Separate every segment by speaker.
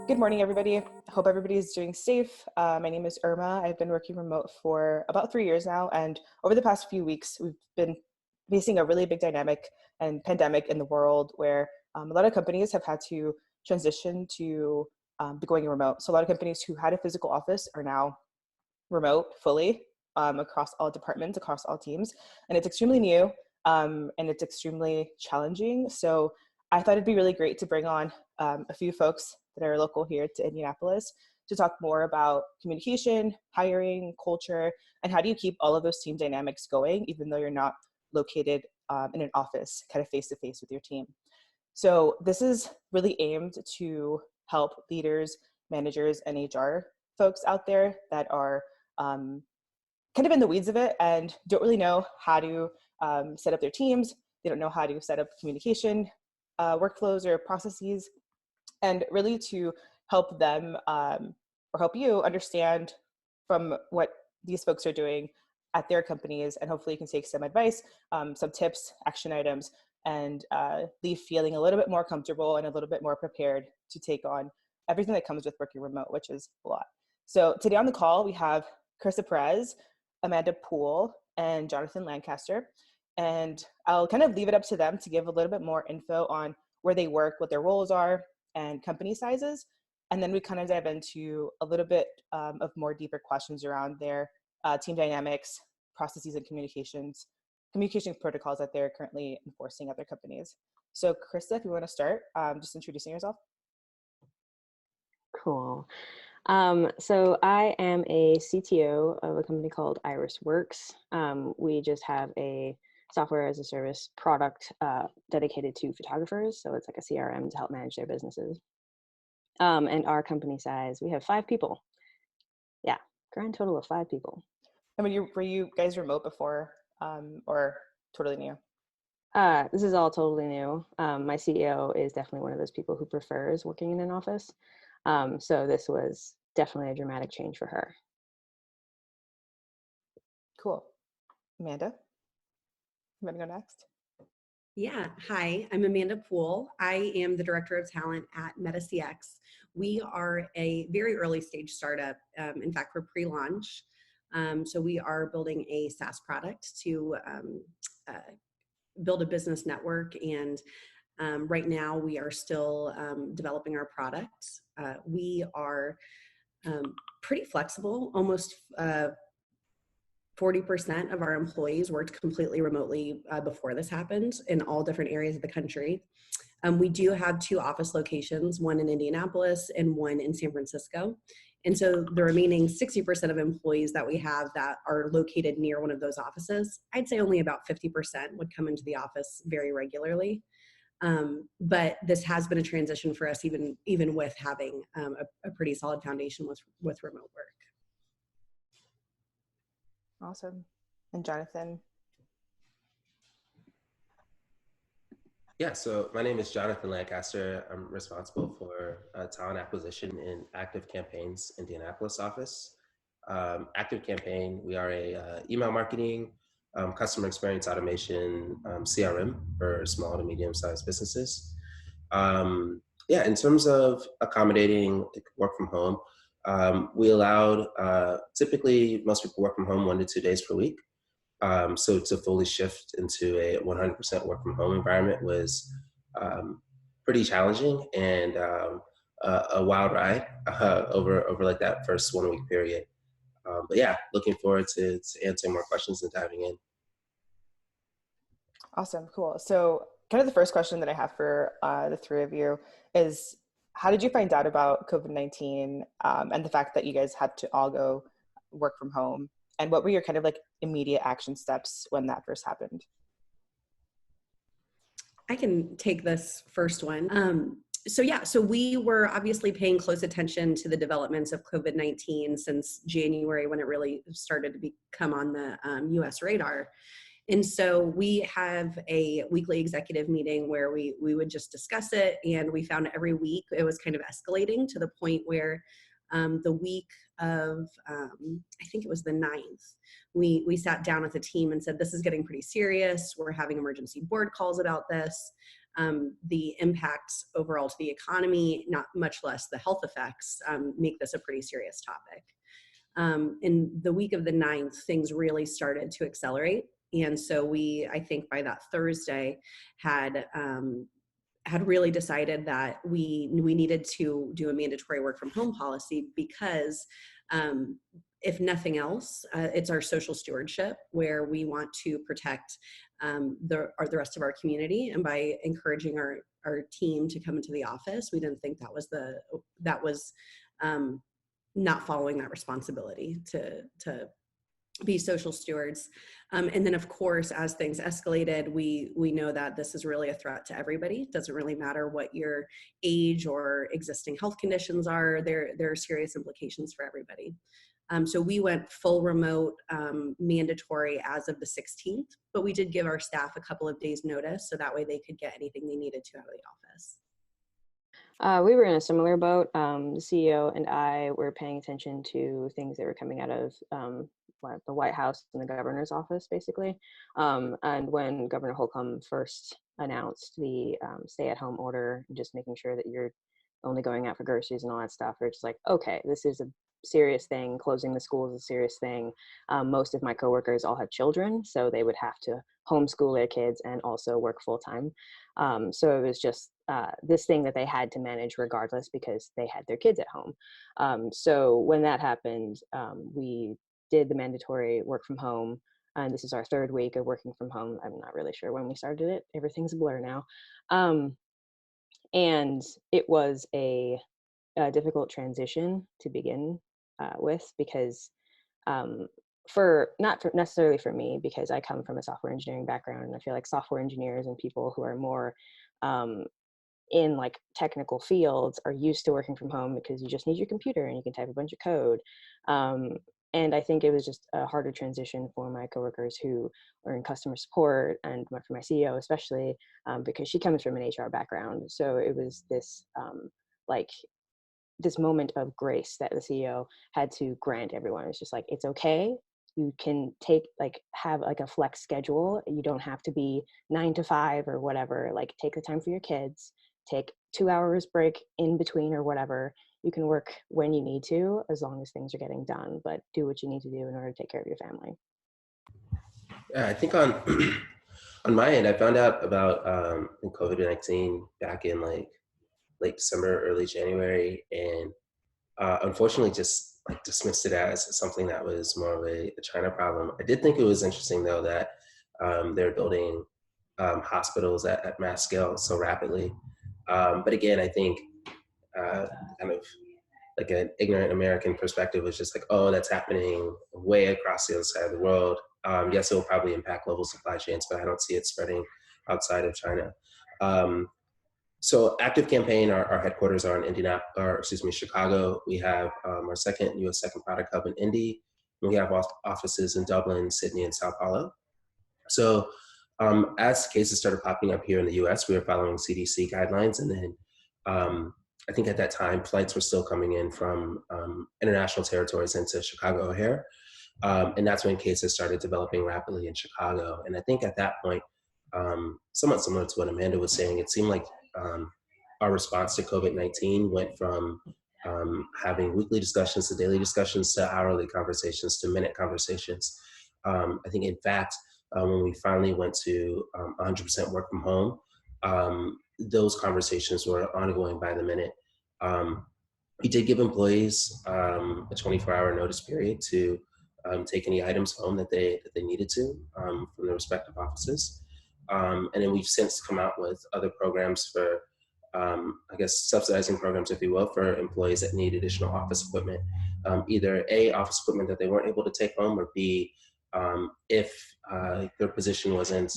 Speaker 1: Good morning, everybody. I hope everybody is doing safe. My name is Irma. I've been working remote for about 3 years now, and over the past few weeks, we've been facing a really big dynamic and pandemic in the world where a lot of companies have had to transition to going remote. So a lot of companies who had a physical office are now remote fully across all departments, across all teams, and it's extremely new and it's extremely challenging. So I thought it'd be really great to bring on a few folks that are local here to Indianapolis to talk more about communication, hiring, culture, and how do you keep all of those team dynamics going, even though you're not located in an office, kind of face to face with your team. So this is really aimed to help leaders, managers, and HR folks out there that are kind of in the weeds of it and don't really know how to set up their teams. They don't know how to set up communication workflows or processes, and really to help them or help you understand from what these folks are doing at their companies, and hopefully you can take some advice, some tips, action items, and leave feeling a little bit more comfortable and a little bit more prepared to take on everything that comes with working remote, which is a lot. So today on the call, we have Caryssa Perez, Amanda Poole, and Jonathan Lancaster. And I'll kind of leave it up to them to give a little bit more info on where they work, what their roles are, and company sizes. And then we kind of dive into a little bit of more deeper questions around their team dynamics, processes, and communication protocols that they're currently enforcing at their companies. So Caryssa, if you want to start, just introducing yourself.
Speaker 2: Cool. So I am a CTO of a company called Iris Works. We just have a software as a service product dedicated to photographers. So it's like a CRM to help manage their businesses. And our company size, we have 5 people. Yeah, grand total of 5 people.
Speaker 1: And were you guys remote before or totally new?
Speaker 2: This is all totally new. My CEO is definitely one of those people who prefers working in an office. So this was definitely a dramatic change for her.
Speaker 1: Cool. Amanda, you want to go next?
Speaker 3: Yeah, hi, I'm Amanda Poole. I am the Director of Talent at MetaCX. We are a very early stage startup. In fact, we're pre-launch. So we are building a SaaS product to build a business network. And right now we are still developing our product. We are pretty flexible. Almost 40% of our employees worked completely remotely before this happened in all different areas of the country. We do have 2 office locations, one in Indianapolis and one in San Francisco. And so the remaining 60% of employees that we have that are located near one of those offices, I'd say only about 50% would come into the office very regularly. But this has been a transition for us, even with having a pretty solid foundation with remote work.
Speaker 1: Awesome. And Jonathan?
Speaker 4: Yeah, so my name is Jonathan Lancaster. I'm responsible for talent acquisition in Active Campaign's Indianapolis office. Active Campaign, we are a email marketing, customer experience automation, CRM for small to medium-sized businesses. Yeah, in terms of accommodating work from home, we allowed, typically most people work from home 1 to 2 days per week. So to fully shift into a 100% work from home environment was pretty challenging and a wild ride over like that first 1 week period. But yeah, looking forward to answering more questions and diving in.
Speaker 1: Awesome, cool. So kind of the first question that I have for the 3 of you is, how did you find out about COVID-19 and the fact that you guys had to all go work from home? And what were your kind of like immediate action steps when that first happened?
Speaker 3: I can take this first one. So we were obviously paying close attention to the developments of COVID-19 since January, when it really started to become on the US radar. And so we have a weekly executive meeting where we would just discuss it. And we found every week it was kind of escalating to the point where the week of, I think it was the 9th, we sat down with the team and said, this is getting pretty serious. We're having emergency board calls about this. the impacts overall to the economy, not much less the health effects, make this a pretty serious topic. In the week of the 9th, things really started to accelerate. And so we, I think by that Thursday, had really decided that we needed to do a mandatory work from home policy because if nothing else, it's our social stewardship where we want to protect the rest of our community. And by encouraging our team to come into the office, we didn't think that was not following that responsibility to be social stewards. And then of course, as things escalated, we know that this is really a threat to everybody. It doesn't really matter what your age or existing health conditions are. There are serious implications for everybody. So we went full remote, mandatory as of the 16th, but we did give our staff a couple of days notice so that way they could get anything they needed to out of the office.
Speaker 2: We were in a similar boat. The CEO and I were paying attention to things that were coming out of the White House and the governor's office, basically. And when Governor Holcomb first announced the stay-at-home order, just making sure that you're only going out for groceries and all that stuff, we're just like, okay, this is a serious thing. Closing the schools is a serious thing. Most of my coworkers all had children, so they would have to homeschool their kids and also work full-time. So it was just this thing that they had to manage regardless because they had their kids at home. So when that happened, we did the mandatory work from home. And this is our 3rd week of working from home. I'm not really sure when we started it. Everything's a blur now. And it was a difficult transition to begin with because not necessarily for me, because I come from a software engineering background, and I feel like software engineers and people who are more in like technical fields are used to working from home because you just need your computer and you can type a bunch of code. And I think it was just a harder transition for my coworkers who are in customer support, and for my CEO especially, because she comes from an HR background. So it was this this moment of grace that the CEO had to grant everyone. It's just like, it's okay. You can have a flex schedule. You don't have to be 9 to 5 or whatever. Like, take the time for your kids, take 2 hours break in between or whatever. You can work when you need to, as long as things are getting done, but do what you need to do in order to take care of your family.
Speaker 4: Yeah, I think on on my end, I found out about COVID-19 back in late December, early January, and unfortunately just dismissed it as something that was more of a China problem. I did think it was interesting though that they're building hospitals at mass scale so rapidly. But again, I think kind of like an ignorant American perspective was just like, oh, that's happening way across the other side of the world. Yes, it will probably impact global supply chains, but I don't see it spreading outside of China. So Active Campaign, our headquarters are in Chicago. We have our U.S. second product hub in Indy. We have offices in Dublin, Sydney, and Sao Paulo. So as cases started popping up here in the U.S., we were following CDC guidelines. And then I think at that time, flights were still coming in from international territories into Chicago O'Hare. And that's when cases started developing rapidly in Chicago. And I think at that point, somewhat similar to what Amanda was saying, it seemed like our response to COVID-19 went from having weekly discussions to daily discussions to hourly conversations to minute conversations. I think, in fact, when we finally went to 100% work from home, those conversations were ongoing by the minute. We did give employees a 24-hour notice period to take any items home that they needed to from their respective offices. And then we've since come out with other programs for, I guess, subsidizing programs, if you will, for employees that need additional office equipment. Either A, office equipment that they weren't able to take home, or B, if their position wasn't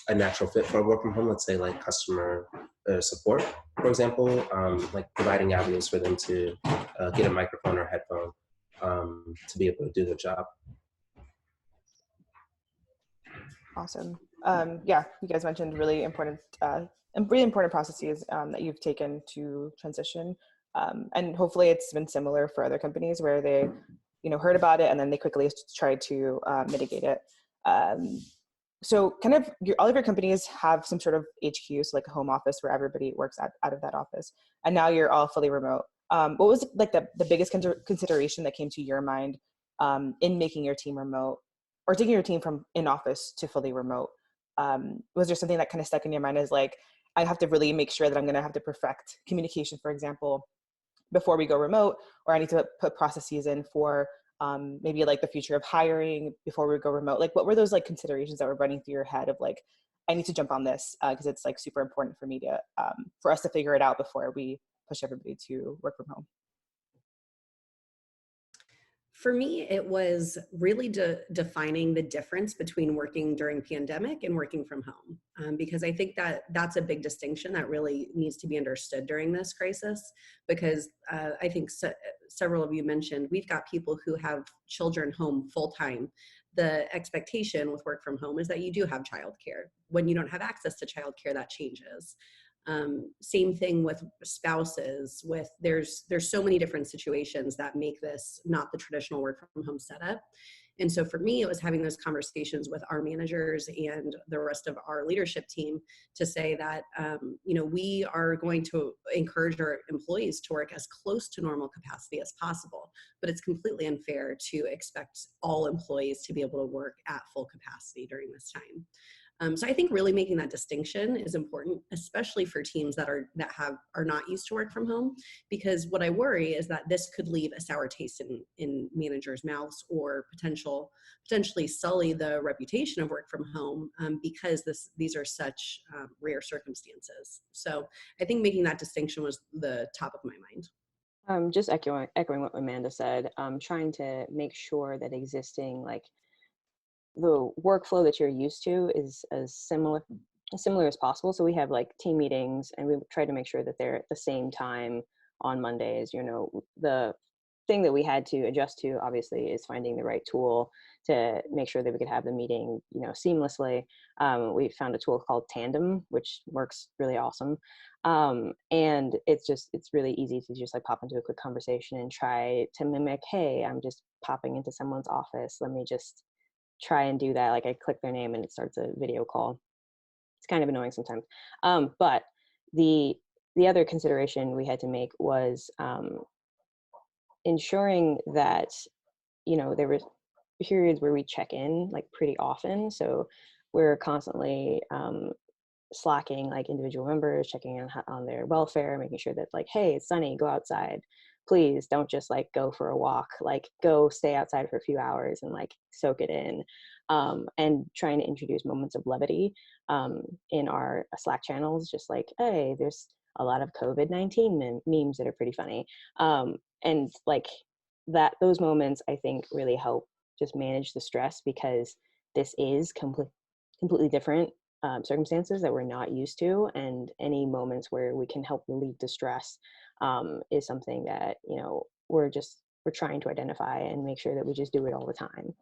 Speaker 4: a natural fit for work from home, let's say like customer support, for example, like providing avenues for them to get a microphone or headphone to be able to do their job.
Speaker 1: Awesome. Yeah, you guys mentioned really important processes that you've taken to transition, and hopefully it's been similar for other companies where they, heard about it and then they quickly tried to mitigate it. so kind of all of your companies have some sort of HQ, so like a home office where everybody works out of that office, and now you're all fully remote. What was like the biggest consideration that came to your mind in making your team remote, or taking your team from in office to fully remote? Was there something that kind of stuck in your mind as like, I have to really make sure that I'm going to have to perfect communication, for example, before we go remote, or I need to put processes in for maybe like the future of hiring before we go remote? Like, what were those like considerations that were running through your head of like, I need to jump on this because it's like super important for me to for us to figure it out before we push everybody to work from home?
Speaker 3: For me, it was really defining the difference between working during pandemic and working from home, because I think that that's a big distinction that really needs to be understood during this crisis. Because I think several of you mentioned we've got people who have children home full time. The expectation with work from home is that you do have childcare. When you don't have access to childcare, that changes. Same thing with spouses. With there's so many different situations that make this not the traditional work from home setup. And so for me, it was having those conversations with our managers and the rest of our leadership team to say that we are going to encourage our employees to work as close to normal capacity as possible, but it's completely unfair to expect all employees to be able to work at full capacity during this time. So I think really making that distinction is important, especially for teams that are not used to work from home, because what I worry is that this could leave a sour taste in managers' mouths, or potentially sully the reputation of work from home, because these are such rare circumstances. So I think making that distinction was the top of my mind.
Speaker 2: Just echoing what Amanda said, trying to make sure that existing like the workflow that you're used to is as similar as possible. So we have like team meetings, and we try to make sure that they're at the same time on Mondays. You know, the thing that we had to adjust to obviously is finding the right tool to make sure that we could have the meeting, seamlessly. We found a tool called Tandem, which works really awesome. And it's really easy to just like pop into a quick conversation and try to mimic, hey, I'm just popping into someone's office, let me just try and do that. Like I click their name and it starts a video call. It's kind of annoying sometimes. But the other consideration we had to make was ensuring that, there were periods where we check in like pretty often. So we're constantly slacking like individual members, checking on their welfare, making sure that like, hey, it's sunny, go outside. Please don't just like go for a walk, like go stay outside for a few hours and like soak it in. And trying to introduce moments of levity in our Slack channels, just like, hey, there's a lot of COVID-19 memes that are pretty funny. And like those moments I think really help just manage the stress, because this is completely different circumstances that we're not used to, and any moments where we can help relieve the stress is something that we're trying to identify and make sure that we just do it all the time.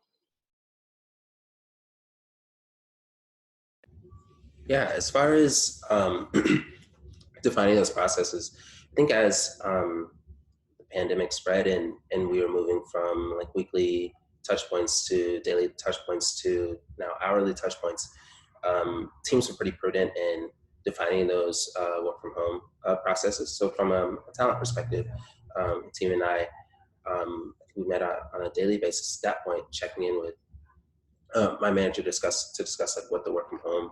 Speaker 4: Yeah, as far as defining those processes, I think as the pandemic spread and we were moving from like weekly touch points to daily touch points to now hourly touch points, teams were pretty prudent in defining those work from home processes. So from a talent perspective, the team and I, we met on a daily basis at that point, checking in with my manager to discuss like what the work from home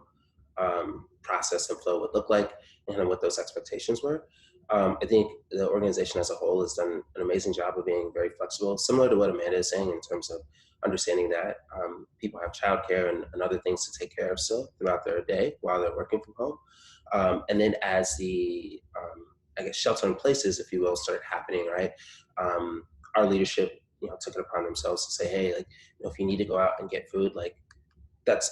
Speaker 4: process and flow would look like, and what those expectations were. I think the organization as a whole has done an amazing job of being very flexible, similar to what Amanda is saying in terms of understanding that people have childcare and other things to take care of still throughout their day while they're working from home. And then as the, I guess, shelter in places, if you will, started happening, right? Our leadership, took it upon themselves to say, hey, like, if you need to go out and get food, like,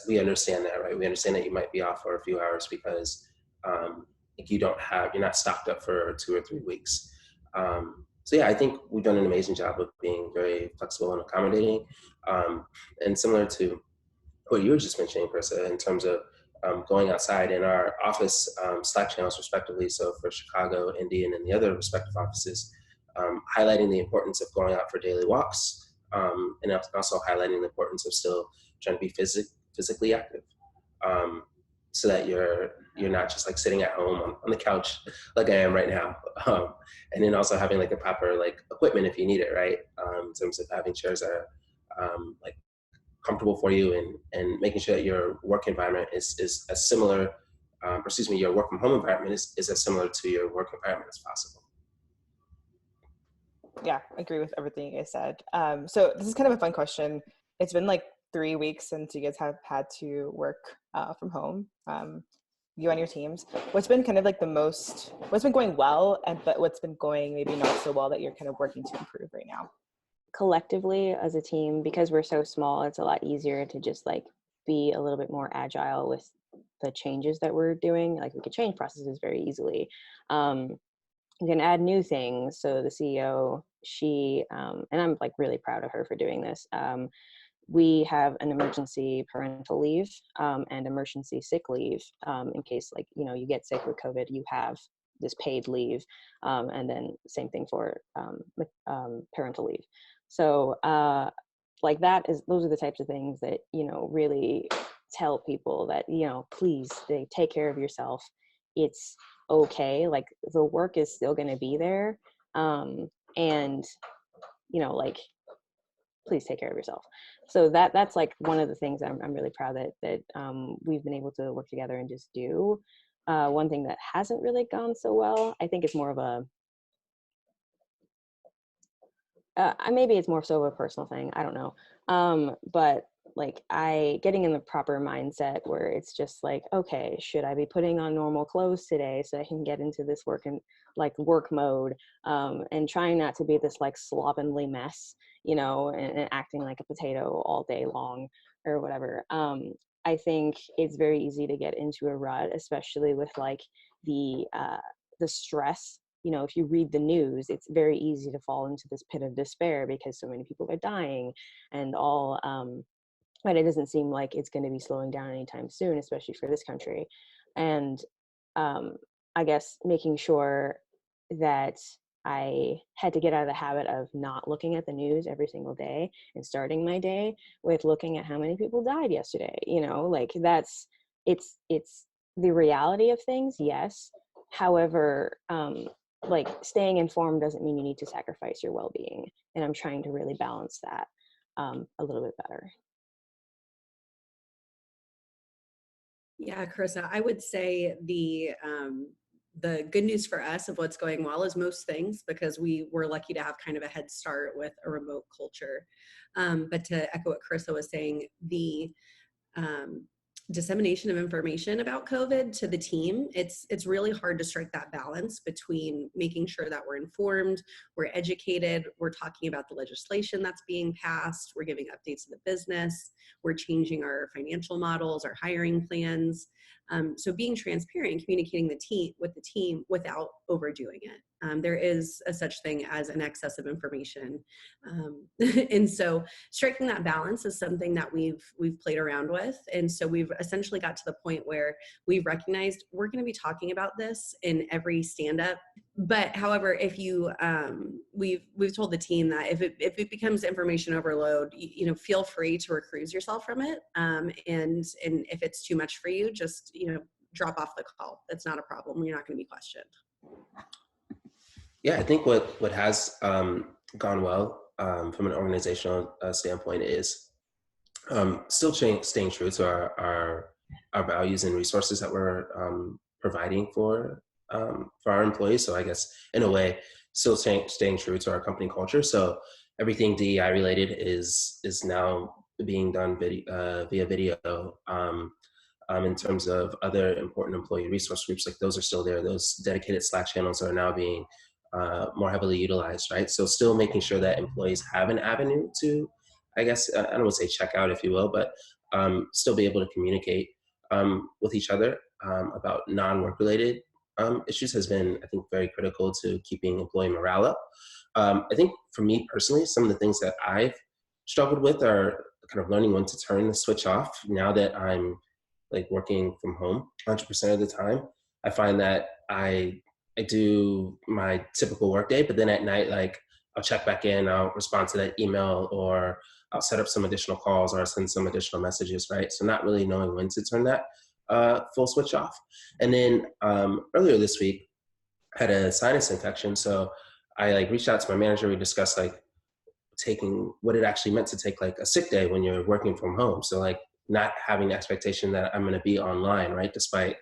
Speaker 4: we understand that, right? We understand that you might be off for a few hours because you're not stocked up for 2 or 3 weeks. So yeah, I think we've done an amazing job of being very flexible and accommodating. And similar to what you were just mentioning, Caryssa, in terms of going outside in our office Slack channels respectively, so for Chicago, Indy, and then the other respective offices, highlighting the importance of going out for daily walks, and also highlighting the importance of still trying to be physically active. so that you're not just like sitting at home on the couch like I am right now. And then also having like the proper like equipment if you need it, right? In terms of having chairs that are like comfortable for you, and making sure that your work environment is as similar, or excuse me, your work from home environment is as similar to your work environment as possible.
Speaker 1: Yeah, I agree with everything I said. So this is kind of a fun question. It's been like 3 weeks since you guys have had to work from home, you and your teams. What's been kind of like what's been going well, but what's been going maybe not so well that you're kind of working to improve right now?
Speaker 2: Collectively as a team, because we're so small, it's a lot easier to just like be a little bit more agile with the changes that we're doing. Like we could change processes very easily. You can add new things. So the CEO, she, and I'm like really proud of her for doing this. We have an emergency parental leave and emergency sick leave in case like, you get sick with COVID, you have this paid leave. And then same thing for parental leave. So like those are the types of things that, really tell people that, please, they take care of yourself. It's okay. Like the work is still going to be there. And, like, please take care of yourself. So that's like one of the things I'm really proud that we've been able to work together and just do. One thing that hasn't really gone so well, I think it's more of a, maybe it's more so of a personal thing. I don't know. But like getting in the proper mindset where it's just like, okay, should I be putting on normal clothes today so I can get into this work mode, and trying not to be this like slovenly mess, and acting like a potato all day long or whatever. I think it's very easy to get into a rut, especially with like the stress. If you read the news, it's very easy to fall into this pit of despair because so many people are dying and all. But it doesn't seem like it's going to be slowing down anytime soon, especially for this country. And I guess making sure that I had to get out of the habit of not looking at the news every single day and starting my day with looking at how many people died yesterday. Like it's the reality of things, yes. However, like staying informed doesn't mean you need to sacrifice your well-being. And I'm trying to really balance that a little bit better.
Speaker 3: Yeah, Caryssa, I would say the good news for us of what's going well is most things, because we were lucky to have kind of a head start with a remote culture. But to echo what Caryssa was saying, the dissemination of information about COVID to the team, it's really hard to strike that balance between making sure that we're informed, we're educated, we're talking about the legislation that's being passed, we're giving updates to the business, we're changing our financial models, our hiring plans. So being transparent and communicating with the team without overdoing it. There is a such thing as an excess of information. And so striking that balance is something that we've played around with. And so we've essentially got to the point where we've recognized we're going to be talking about this in every stand-up. But however, if you, we've told the team that if it becomes information overload, feel free to recuse yourself from it. And if it's too much for you, just, drop off the call. That's not a problem. You're not going to be questioned.
Speaker 4: Yeah, I think what has gone well from an organizational standpoint is still staying true to our values and resources that we're providing for our employees. So I guess in a way, still staying true to our company culture. So everything DEI related is now being done via video. In terms of other important employee resource groups, like those are still there. Those dedicated Slack channels are now being more heavily utilized, right? So still making sure that employees have an avenue to, I guess, I don't want to say check out, if you will, but still be able to communicate with each other about non-work related issues has been, I think, very critical to keeping employee morale up. I think for me personally, some of the things that I've struggled with are kind of learning when to turn the switch off. Now that I'm like working from home 100% of the time, I find that I do my typical work day, but then at night, like I'll check back in, I'll respond to that email, or I'll set up some additional calls or I'll send some additional messages, right? So not really knowing when to turn that full switch off. And then earlier this week, I had a sinus infection. So I like reached out to my manager. We discussed like taking what it actually meant to take like a sick day when you're working from home. So like not having the expectation that I'm going to be online, right? Despite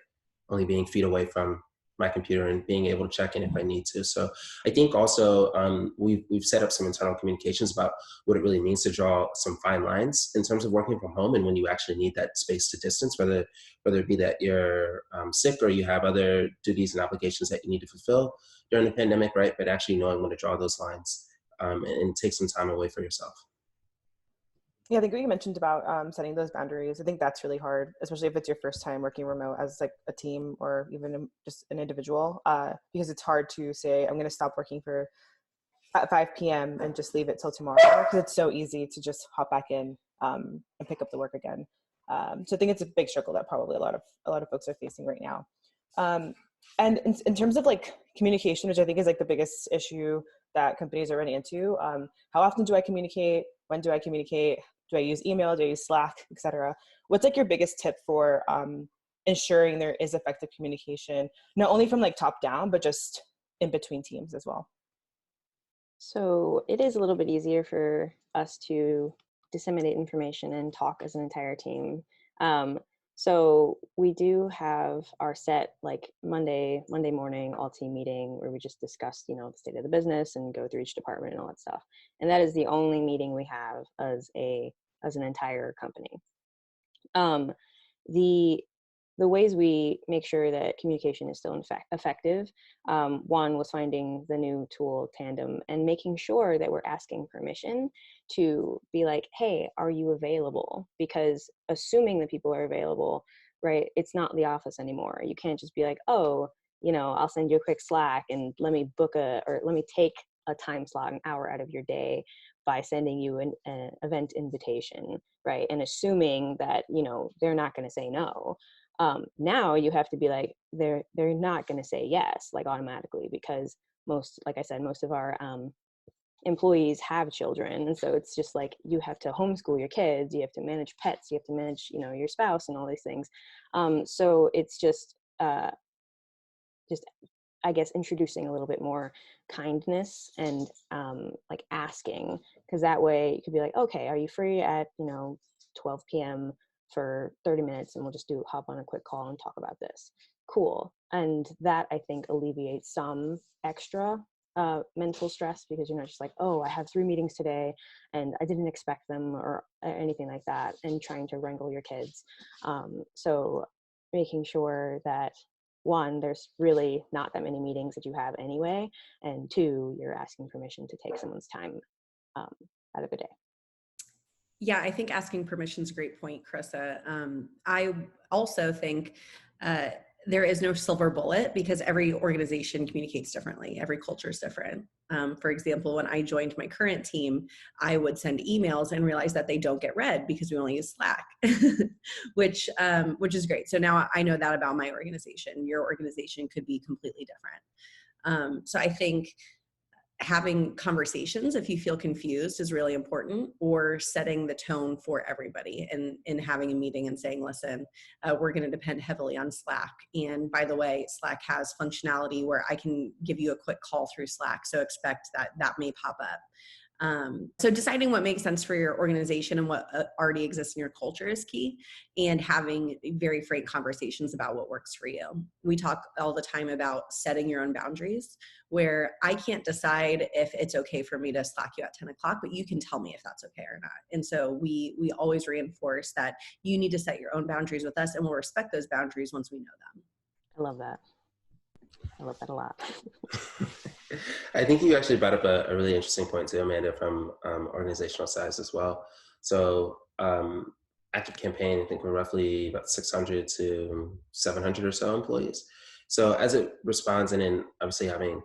Speaker 4: only being feet away from my computer and being able to check in if I need to. So I think also we've set up some internal communications about what it really means to draw some fine lines in terms of working from home and when you actually need that space to distance, whether it be that you're sick or you have other duties and obligations that you need to fulfill during the pandemic, right? But actually knowing when to draw those lines and take some time away for yourself.
Speaker 1: Yeah, I think what you mentioned about setting those boundaries, I think that's really hard, especially if it's your first time working remote as like a team or even just an individual, because it's hard to say, I'm going to stop working at 5 p.m. and just leave it till tomorrow, because it's so easy to just hop back in and pick up the work again. So I think it's a big struggle that probably a lot of folks are facing right now. And in terms of like communication, which I think is like the biggest issue that companies are running into, how often do I communicate? When do I communicate? Do I use email? Do I use Slack, et cetera? What's like your biggest tip for ensuring there is effective communication, not only from like top down, but just in between teams as well?
Speaker 2: So it is a little bit easier for us to disseminate information and talk as an entire team. So we do have our set like Monday morning all team meeting where we just discuss, the state of the business and go through each department and all that stuff. And that is the only meeting we have as an entire company. The ways we make sure that communication is still effective, one was finding the new tool Tandem and making sure that we're asking permission to be like, hey, are you available? Because assuming that people are available, right, it's not the office anymore. You can't just be like, oh, I'll send you a quick Slack and let me take a time slot, an hour out of your day by sending you an event invitation, right? And assuming that, they're not going to say no. Now you have to be like, they're not going to say yes, like automatically, because most of our employees have children. And so it's just like, you have to homeschool your kids, you have to manage pets, you have to manage, your spouse and all these things. So it's just, I guess, introducing a little bit more kindness and like asking, because that way you could be like, okay, are you free at 12 p.m. for 30 minutes, and we'll just hop on a quick call and talk about this. Cool. And that, I think, alleviates some extra mental stress, because you're not just like, oh, I have 3 meetings today and I didn't expect them or anything like that, and trying to wrangle your kids. So making sure that, 1, there's really not that many meetings that you have anyway, and 2, you're asking permission to take someone's time out of a day.
Speaker 3: Yeah, I think asking permission is a great point, Caryssa. I also think there is no silver bullet, because every organization communicates differently. Every culture is different. For example, when I joined my current team, I would send emails and realize that they don't get read because we only use Slack, which is great. So now I know that about my organization. Your organization could be completely different. So I think having conversations, if you feel confused, is really important, or setting the tone for everybody and having a meeting and saying, listen, we're going to depend heavily on Slack. And by the way, Slack has functionality where I can give you a quick call through Slack. So expect that may pop up. So deciding what makes sense for your organization and what already exists in your culture is key, and having very frank conversations about what works for you. We talk all the time about setting your own boundaries, where I can't decide if it's okay for me to Slack you at 10 o'clock, but you can tell me if that's okay or not. And so we always reinforce that you need to set your own boundaries with us, and we'll respect those boundaries once we know them.
Speaker 2: I love that. I love that a lot.
Speaker 4: I think you actually brought up a really interesting point too, Amanda, from organizational size as well. So Active Campaign, I think we're roughly about 600 to 700 or so employees. So as it responds, and then obviously having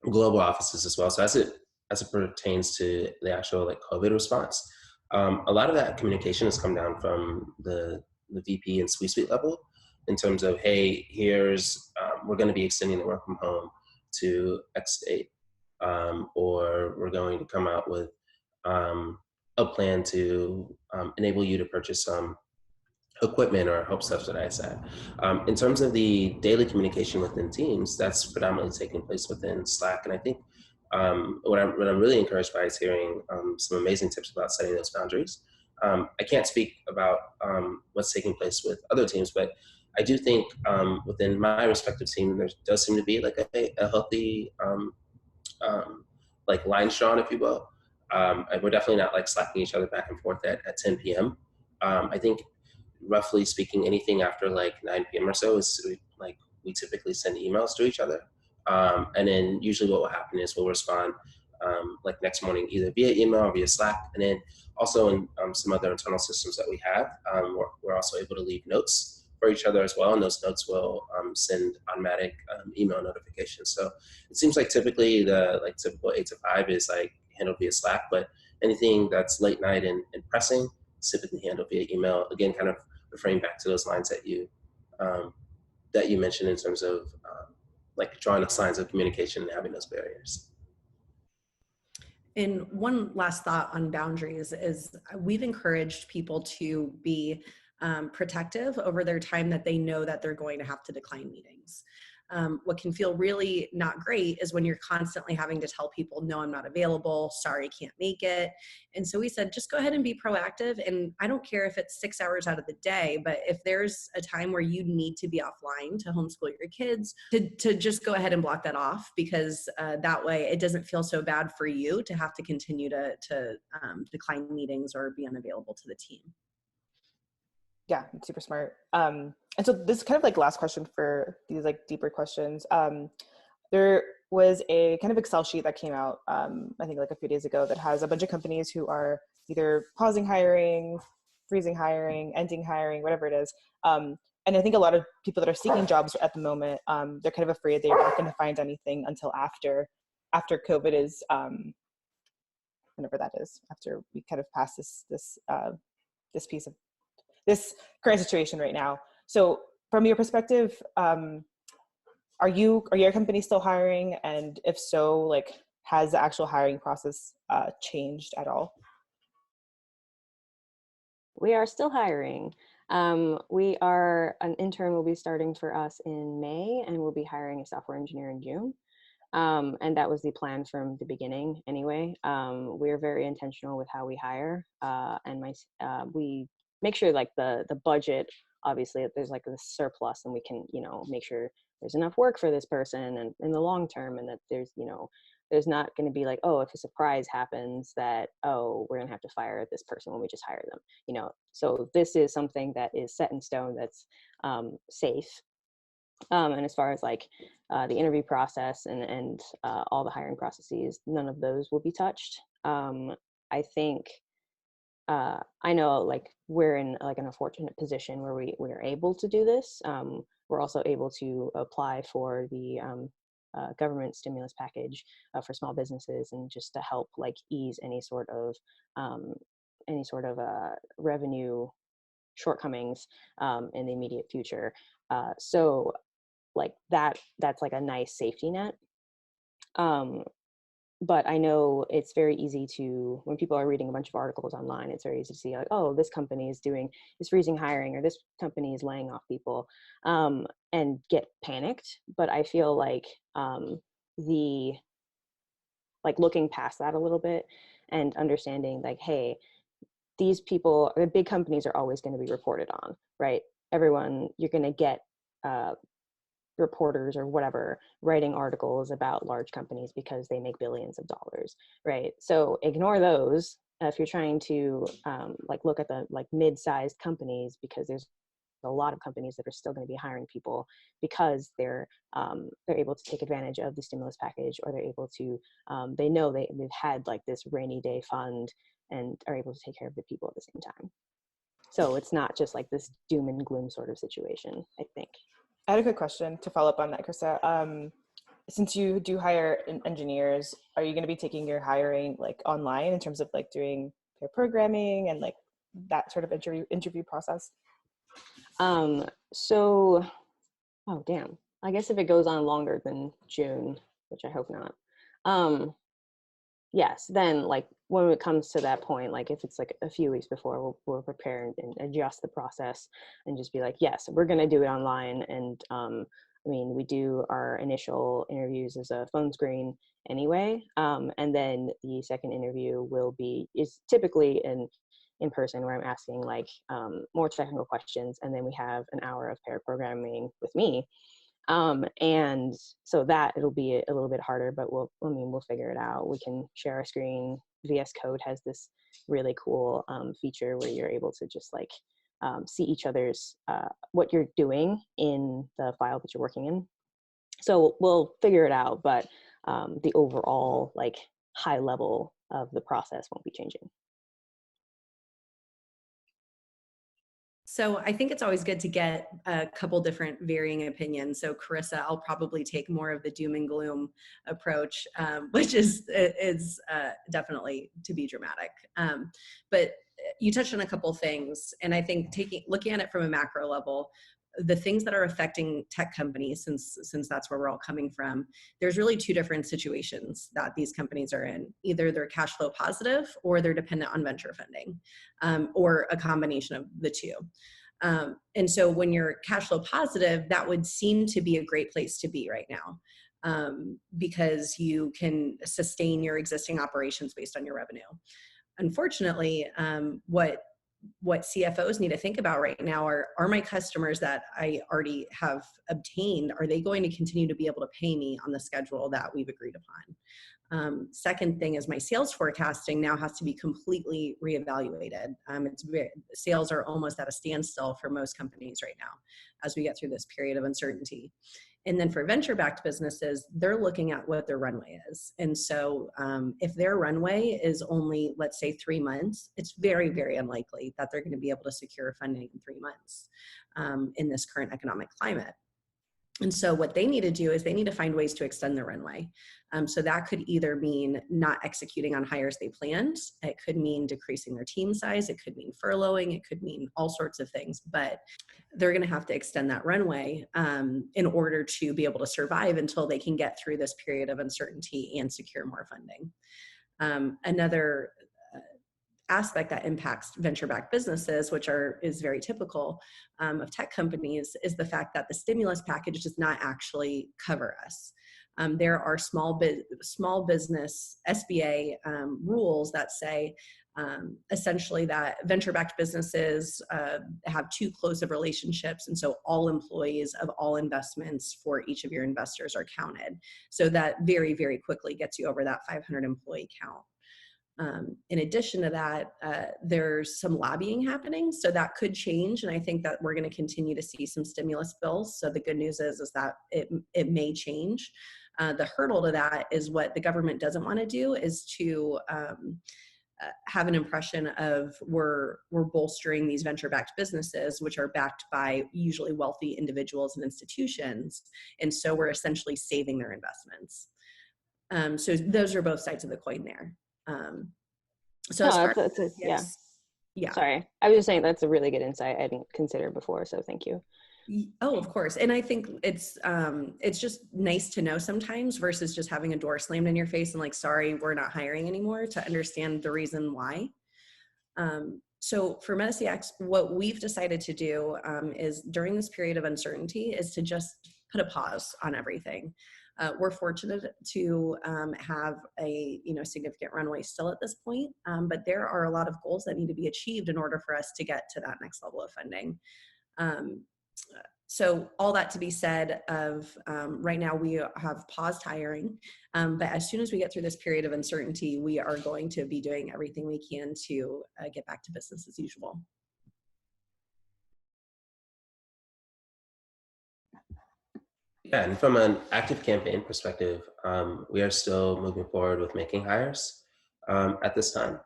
Speaker 4: global offices as well. So as it pertains to the actual like COVID response, a lot of that communication has come down from the VP and C-suite level in terms of, hey, here's we're going to be extending the work from home to X date. or we're going to come out with a plan to enable you to purchase some equipment or help subsidize that. In terms of the daily communication within teams, that's predominantly taking place within Slack. And I think what I'm really encouraged by is hearing some amazing tips about setting those boundaries. I can't speak about what's taking place with other teams, but I do think within my respective team, there does seem to be like a healthy like line drawn, if you will. And we're definitely not like slacking each other back and forth at 10 p.m. I think roughly speaking, anything after like 9 p.m. or so is like we typically send emails to each other. And then usually what will happen is we'll respond like next morning, either via email or via Slack. And then also in some other internal systems that we have, we're also able to leave notes for each other as well. And those notes will send automatic email notifications. So it seems like typically the like typical 8 to 5 is like handled via Slack, but anything that's late night and pressing is typically handled via email. Again, kind of referring back to those lines that you mentioned in terms of like drawing those lines of communication and having those barriers.
Speaker 3: And one last thought on boundaries is we've encouraged people to be protective over their time that they know that they're going to have to decline meetings. What can feel really not great is when you're constantly having to tell people, no, I'm not available, sorry, can't make it. And so we said, just go ahead and be proactive. And I don't care if it's 6 hours out of the day, but if there's a time where you need to be offline to homeschool your kids, to just go ahead and block that off, because that way it doesn't feel so bad for you to have to continue to decline meetings or be unavailable to the team.
Speaker 1: Yeah, it's super smart. And so this is kind of like last question for these like deeper questions. There was a kind of Excel sheet that came out, I think like a few days ago, that has a bunch of companies who are either pausing hiring, freezing hiring, ending hiring, whatever it is. And I think a lot of people that are seeking jobs at the moment, they're kind of afraid they're not going to find anything until after COVID is, whenever that is, after we kind of pass this piece of this current situation right now. So from your perspective, are your company still hiring? And if so, like, has the actual hiring process changed at all?
Speaker 2: We are still hiring. An intern will be starting for us in May, and we'll be hiring a software engineer in June. And that was the plan from the beginning anyway. We're very intentional with how we hire, and we make sure like the budget, obviously if there's like a surplus, and we can, make sure there's enough work for this person and in the long term, and that there's not going to be like, oh, if a surprise happens that, oh, we're going to have to fire this person when we just hire them, so this is something that is set in stone, that's safe. And as far as like the interview process and all the hiring processes, none of those will be touched. I think I know like we're in like an unfortunate position where we're able to do this. We're also able to apply for the government stimulus package for small businesses, and just to help like ease any sort of revenue shortcomings in the immediate future. So like that's like a nice safety net. But I know it's very easy to, when people are reading a bunch of articles online, it's very easy to see like, oh, this company is freezing hiring, or this company is laying off people, and get panicked. But I feel like looking past that a little bit and understanding like, hey, these people, the big companies, are always going to be reported on, right? Everyone, you're going to get reporters or whatever writing articles about large companies because they make billions of dollars, right? So ignore those if you're trying to look at the like mid-sized companies, because there's a lot of companies that are still going to be hiring people because they're able to take advantage of the stimulus package, or they're able to they know they've had like this rainy day fund and are able to take care of the people at the same time. So it's not just like this doom and gloom sort of situation, I think.
Speaker 1: I had a quick question to follow up on that, Caryssa. Since you do hire engineers, are you going to be taking your hiring like online in terms of like doing pair programming and like that sort of interview process?
Speaker 2: Oh damn. I guess if it goes on longer than June, which I hope not, Yes, then like when it comes to that point, like if it's like a few weeks before, we'll prepare and adjust the process and just be like, yes, we're going to do it online. And I mean, we do our initial interviews as a phone screen anyway. And then the second interview is typically in person, where I'm asking like more technical questions. And then we have an hour of pair programming with me. And so that it'll be a little bit harder, but we'll figure it out. We can share our screen. VS Code has this really cool feature where you're able to just like see each other's what you're doing in the file that you're working in. So we'll figure it out, but the overall like high level of the process won't be changing.
Speaker 3: So I think it's always good to get a couple different varying opinions. So Caryssa, I'll probably take more of the doom and gloom approach, which is definitely to be dramatic. But you touched on a couple things, and I think looking at it from a macro level, the things that are affecting tech companies, since that's where we're all coming from, there's really two different situations that these companies are in. Either they're cash flow positive or they're dependent on venture funding, or a combination of the two. And so when you're cash flow positive, that would seem to be a great place to be right now, because you can sustain your existing operations based on your revenue. Unfortunately, what CFOs need to think about right now are my customers that I already have obtained, are they going to continue to be able to pay me on the schedule that we've agreed upon? Second thing is my sales forecasting now has to be completely reevaluated. Sales are almost at a standstill for most companies right now as we get through this period of uncertainty. And then for venture-backed businesses, they're looking at what their runway is. And so if their runway is only, let's say, 3 months, it's very, very unlikely that they're going to be able to secure funding in 3 months in this current economic climate. And so what they need to do is they need to find ways to extend their runway. So that could either mean not executing on hires they planned. It could mean decreasing their team size. It could mean furloughing. It could mean all sorts of things. But they're going to have to extend that runway in order to be able to survive until they can get through this period of uncertainty and secure more funding. Another aspect that impacts venture-backed businesses, which is very typical of tech companies, is the fact that the stimulus package does not actually cover us. There are small business SBA rules that say essentially that venture-backed businesses have too close of relationships, and so all employees of all investments for each of your investors are counted. So that very, very quickly gets you over that 500 employee count. In addition to that, there's some lobbying happening, so that could change, and I think that we're going to continue to see some stimulus bills. So the good news is that it may change. The hurdle to that is what the government doesn't want to do is to have an impression of we're bolstering these venture-backed businesses, which are backed by usually wealthy individuals and institutions, and so we're essentially saving their investments. So those are both sides of the coin there. So
Speaker 2: No,
Speaker 3: as far
Speaker 2: yeah.
Speaker 3: Yeah.
Speaker 2: Sorry, I was just saying that's a really good insight I didn't consider before, so thank you.
Speaker 3: Oh, of course. And I think it's just nice to know sometimes versus just having a door slammed in your face and like, sorry, we're not hiring anymore, to understand the reason why. So for MetaCX, what we've decided to do is during this period of uncertainty is to just put a pause on everything. We're fortunate to have a significant runway still at this point, but there are a lot of goals that need to be achieved in order for us to get to that next level of funding. So all that to be said of right now we have paused hiring, but as soon as we get through this period of uncertainty, we are going to be doing everything we can to get back to business as usual.
Speaker 4: Yeah, and from an active campaign perspective, we are still moving forward with making hires at this time.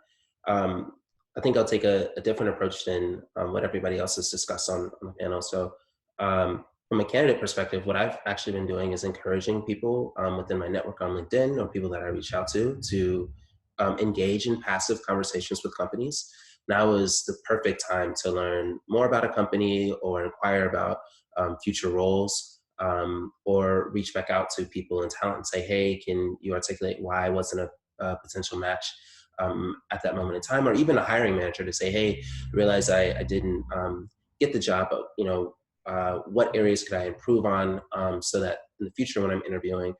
Speaker 4: I think I'll take a different approach than what everybody else has discussed on the panel. So from a candidate perspective, what I've actually been doing is encouraging people within my network on LinkedIn or people that I reach out to engage in passive conversations with companies. Now is the perfect time to learn more about a company or inquire about future roles. or reach back out to people in talent and say, hey, can you articulate why I wasn't a potential match at that moment in time, or even a hiring manager to say, hey, realize I didn't get the job, but what areas could I improve on so that in the future when I'm interviewing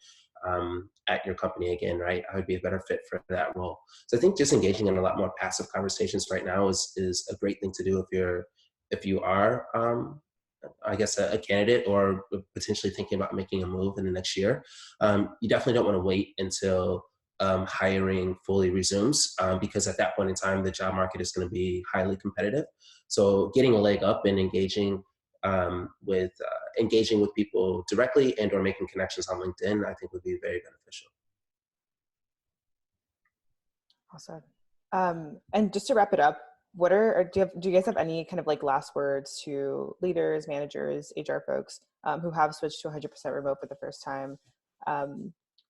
Speaker 4: at your company again, right, I would be a better fit for that role. So I think just engaging in a lot more passive conversations right now is a great thing to do if you are I guess a candidate or potentially thinking about making a move in the next year. You definitely don't want to wait until hiring fully resumes because at that point in time the job market is going to be highly competitive. So getting a leg up and engaging with people directly and or making connections on LinkedIn, I think would be very beneficial.
Speaker 1: Awesome. And just to wrap it up, do you guys have any kind of like last words to leaders, managers, HR folks who have switched to 100% remote for the first time?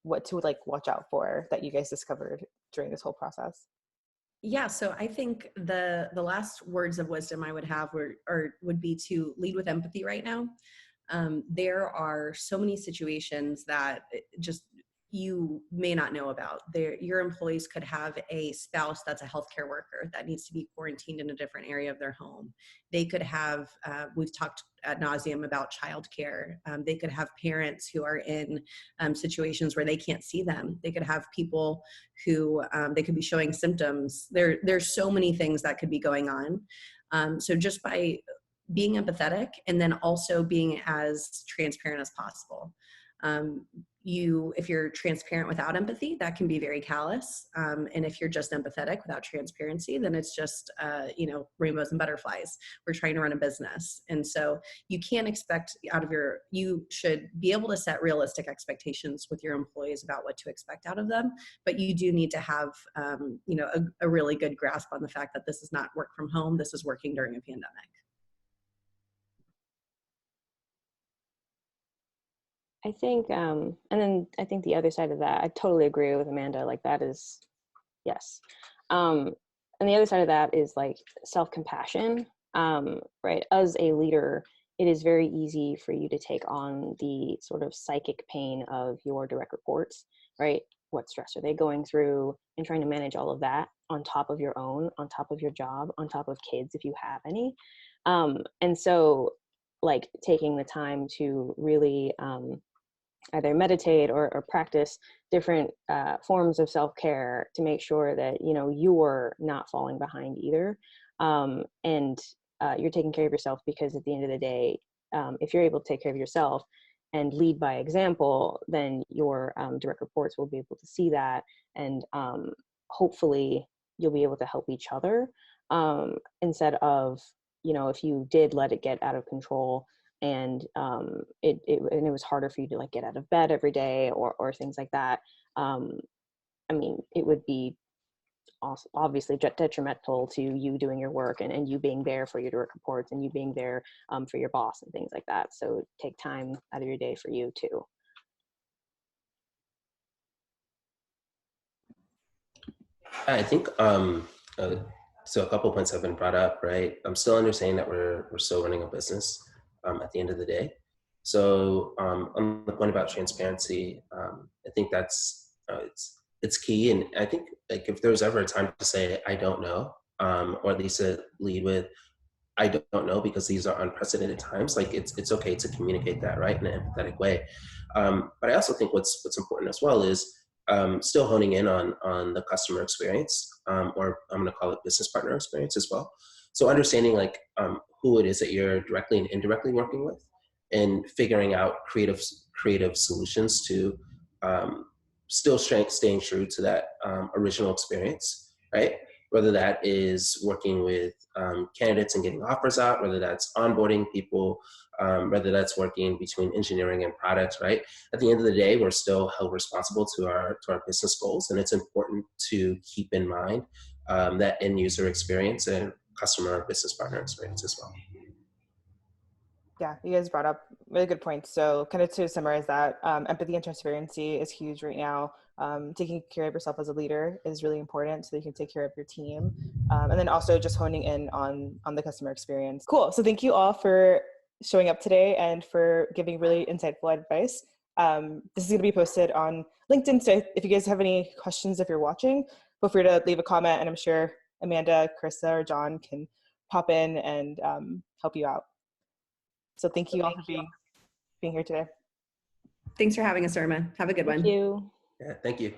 Speaker 1: What to like watch out for that you guys discovered during this whole process?
Speaker 3: Yeah, so I think the last words of wisdom I would have would be to lead with empathy right now. There are so many situations that just you may not know about. Your employees could have a spouse that's a healthcare worker that needs to be quarantined in a different area of their home. They could have, we've talked ad nauseum about childcare. They could have parents who are in situations where they can't see them. They could have people who they could be showing symptoms. There's so many things that could be going on. So just by being empathetic and then also being as transparent as possible. If you're transparent without empathy, that can be very callous. And if you're just empathetic without transparency, then it's just, rainbows and butterflies. We're trying to run a business. And so you can't expect you should be able to set realistic expectations with your employees about what to expect out of them. But you do need to have, a really good grasp on the fact that this is not work from home. This is working during a pandemic.
Speaker 2: I think, and then I think the other side of that, I totally agree with Amanda, like that is, yes. And the other side of that is like self-compassion, right? As a leader, it is very easy for you to take on the sort of psychic pain of your direct reports, right? What stress are they going through, and trying to manage all of that on top of your own, on top of your job, on top of kids, if you have any. And so like taking the time to really, either meditate or practice different forms of self-care to make sure that you're not falling behind either, and you're taking care of yourself, because at the end of the day, if you're able to take care of yourself and lead by example, then your direct reports will be able to see that, and hopefully you'll be able to help each other, instead of if you did let it get out of control and it was harder for you to like get out of bed every day or things like that. I mean, it would be obviously detrimental to you doing your work and you being there for your direct reports and you being there for your boss and things like that. So take time out of your day for you too.
Speaker 4: I think so a couple of points have been brought up, right? I'm still understanding that we're still running a business at the end of the day. So on the point about transparency, I think that's it's key. And I think like if there's ever a time to say I don't know, or at least to lead with I don't know, because these are unprecedented times, like it's okay to communicate that, right, in an empathetic way. But I also think what's important as well is still honing in on the customer experience, or I'm going to call it business partner experience as well. So understanding like who it is that you're directly and indirectly working with, and figuring out creative solutions to still staying true to that original experience, right? Whether that is working with candidates and getting offers out, whether that's onboarding people, whether that's working between engineering and product, right? At the end of the day, we're still held responsible to our business goals, and it's important to keep in mind that end user experience and customer business partner experience as well.
Speaker 1: Yeah, you guys brought up really good points. So kind of to summarize that, empathy and transparency is huge right now. Taking care of yourself as a leader is really important so that you can take care of your team. And then also just honing in on the customer experience. Cool. So thank you all for showing up today and for giving really insightful advice. This is going to be posted on LinkedIn, so if you guys have any questions, if you're watching, feel free to leave a comment, and I'm sure Amanda, Caryssa, or John can pop in and help you out. So thank you all for being here today.
Speaker 3: Thanks for having us, Irma. Have a good one.
Speaker 2: Thank you.
Speaker 4: Yeah, thank you.